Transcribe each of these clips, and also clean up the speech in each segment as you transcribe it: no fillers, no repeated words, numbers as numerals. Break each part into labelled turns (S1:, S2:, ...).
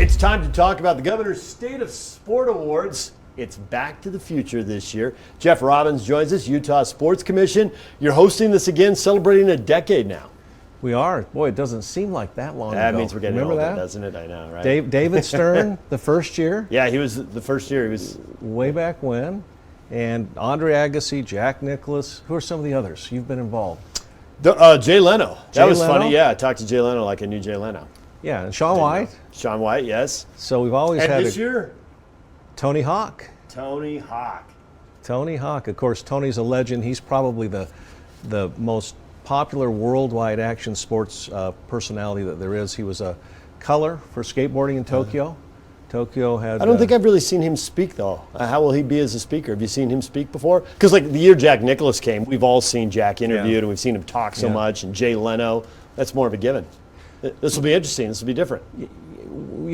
S1: It's time to talk about the Governor's State of Sport Awards. It's back to the future this year. Jeff Robbins joins us, Utah Sports Commission. You're hosting this again, celebrating a decade now.
S2: We are. Boy, it doesn't seem like that long ago.
S1: That means we're getting
S2: Remember
S1: older,
S2: that?
S1: doesn't it? I know, right?
S2: David Stern, the first year.
S1: Yeah, he was the first year. He was
S2: way back when. And Andre Agassi, Jack Nicklaus. Who are some of the others? You've been involved.
S1: Jay Leno.
S2: Jay
S1: That was
S2: Leno?
S1: funny. Yeah, I talked to Jay Leno like I knew Jay Leno.
S2: Yeah, and Shaun White.
S1: Shaun White, yes.
S2: So we've always
S1: And
S2: had
S1: this year,
S2: Tony Hawk.
S1: Tony Hawk.
S2: Tony Hawk. Of course, Tony's a legend. He's probably the most popular worldwide action sports personality that there is. He was a color for skateboarding in Tokyo. Tokyo had.
S1: I don't think I've really seen him speak, though. How will he be as a speaker? Have you seen him speak before? Because like the year Jack Nicklaus came, we've all seen Jack interviewed, and we've seen him talk so much, and Jay Leno, that's more of a given. This will be interesting. This will be different.
S2: You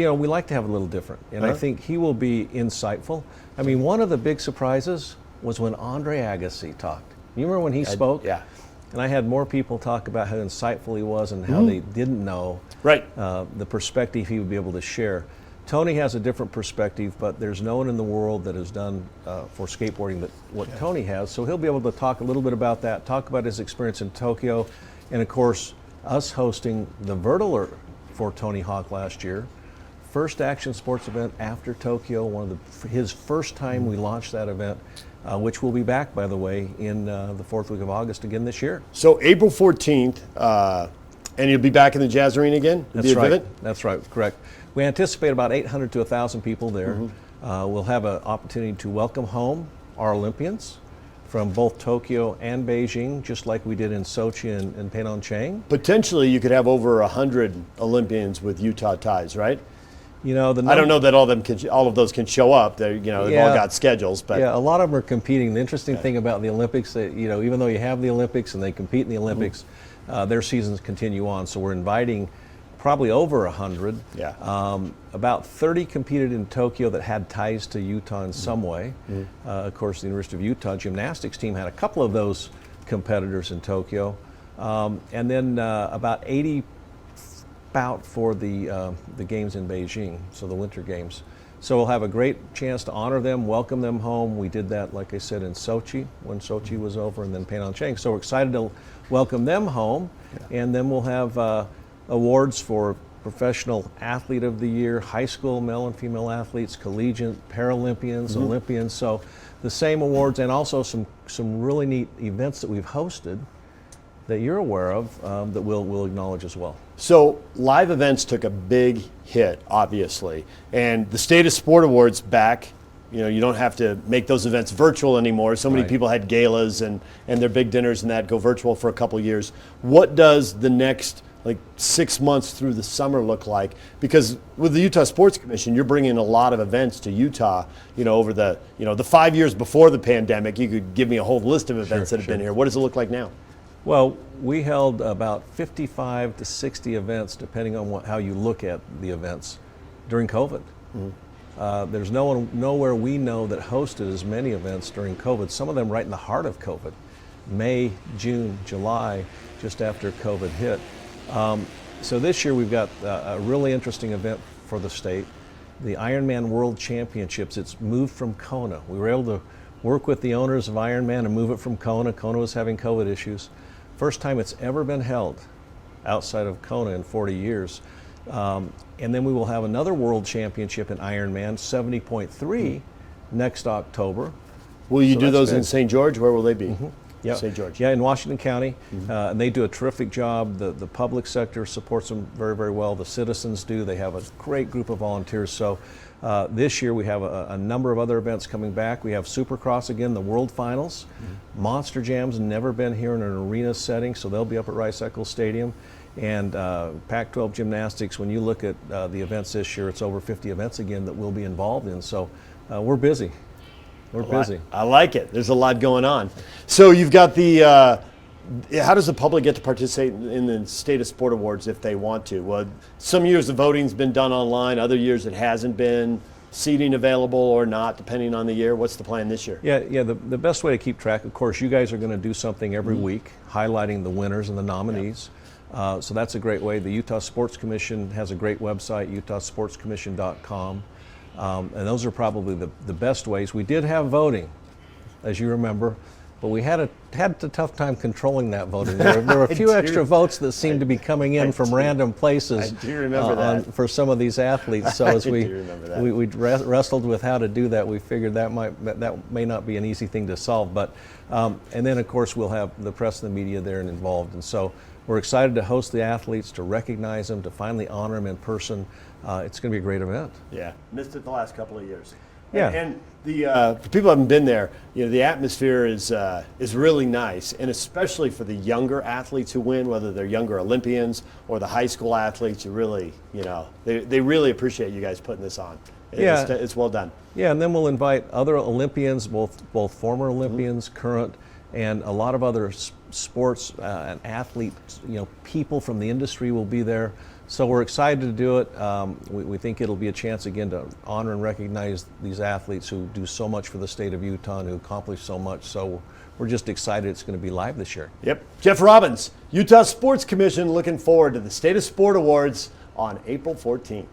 S2: know, we like to have a little different, and I think he will be insightful. I mean, one of the big surprises was when Andre Agassi talked. You remember when he spoke?
S1: Yeah.
S2: And I had more people talk about how insightful he was and how they didn't know the perspective he would be able to share. Tony has a different perspective, but there's no one in the world that has done for skateboarding what Tony has. So he'll be able to talk a little bit about that, talk about his experience in Tokyo, and of course, us hosting the Vertler for Tony Hawk last year. First action sports event after Tokyo, his first time we launched that event, which will be back, by the way, in the fourth week of August again this year.
S1: So April 14th, and you'll be back in the Jazz Arena again?
S2: That's right. That's right, correct. We anticipate about 800 to 1,000 people there. We'll have an opportunity to welcome home our Olympians from both Tokyo and Beijing, just like we did in Sochi and Pyeongchang.
S1: Potentially, you could have over 100 Olympians with Utah ties, right?
S2: You know,
S1: I don't know that all of those can show up. They've all got schedules, but
S2: yeah, a lot of them are competing. The interesting thing about the Olympics, even though you have the Olympics and they compete in the Olympics, their seasons continue on. So we're inviting probably over 100.
S1: Yeah.
S2: About 30 competed in Tokyo that had ties to Utah in some way. Of course, the University of Utah gymnastics team had a couple of those competitors in Tokyo, and then about 80 for the games in Beijing, so the Winter Games. So we'll have a great chance to honor them, welcome them home. We did that, like I said, in Sochi when Sochi was over, and then Pyeongchang. So we're excited to welcome them home, and then we'll have awards for Professional Athlete of the Year, high school male and female athletes, collegiate, Paralympians, Olympians. So the same awards, and also some really neat events that we've hosted that you're aware of that we'll acknowledge as well.
S1: So live events took a big hit, obviously, and the State of Sport Awards back. You don't have to make those events virtual anymore. So many people had galas and their big dinners and that go virtual for a couple years. What does the next 6 months through the summer look like? Because with the Utah Sports Commission, you're bringing a lot of events to Utah. Over the 5 years before the pandemic, you could give me a whole list of events that have been here. What does it look like now?
S2: Well, we held about 55 to 60 events, depending on how you look at the events, during COVID. There's nowhere we know that hosted as many events during COVID, some of them right in the heart of COVID, May, June, July, just after COVID hit. So this year we've got a really interesting event for the state, the Ironman World Championships. It's moved from Kona. We were able to work with the owners of Ironman and move it from Kona. Kona was having COVID issues. First time it's ever been held outside of Kona in 40 years. And then we will have another World Championship in Ironman 70.3 next October.
S1: Will you do those in St. George? Where will they be?
S2: Yep.
S1: St. George.
S2: Yeah, in Washington County. And they do a terrific job. The public sector supports them very, very well. The citizens do. They have a great group of volunteers. So this year we have a number of other events coming back. We have Supercross again, the World Finals. Monster Jam's never been here in an arena setting, so they'll be up at Rice-Eccles Stadium. And Pac-12 gymnastics, when you look at the events this year, it's over 50 events again that we'll be involved in. So we're busy. We're busy.
S1: I like it. There's a lot going on. So you've got the, how does the public get to participate in the State of Sport Awards if they want to? Well, some years the voting's been done online, other years it hasn't been. Seating available or not, depending on the year. What's the plan this year?
S2: Yeah. The best way to keep track, of course, you guys are going to do something every week highlighting the winners and the nominees. So that's a great way. The Utah Sports Commission has a great website, utahsportscommission.com. And those are probably the best ways. We did have voting, as you remember, but we had a tough time controlling that voting. There were a few extra votes that seemed to be coming in from random places.
S1: I do remember that.
S2: For some of these athletes. So as we wrestled with how to do that, we figured that may not be an easy thing to solve. But and then of course we'll have the press and the media there and involved. And so we're excited to host the athletes, to recognize them, to finally honor them in person. It's going to be a great event.
S1: Yeah, missed it the last couple of years.
S2: Yeah.
S1: And for people who haven't been there, the atmosphere is really nice, and especially for the younger athletes who win, whether they're younger Olympians or the high school athletes. You really, they really appreciate you guys putting this on. It's well done.
S2: Yeah, and then we'll invite other Olympians, both former Olympians, current, and a lot of other sports and athletes. People from the industry will be there. So we're excited to do it. We think it'll be a chance again to honor and recognize these athletes who do so much for the state of Utah and who accomplish so much. So we're just excited it's going to be live this year.
S1: Yep. Jeff Robbins, Utah Sports Commission, looking forward to the State of Sport Awards on April 14th.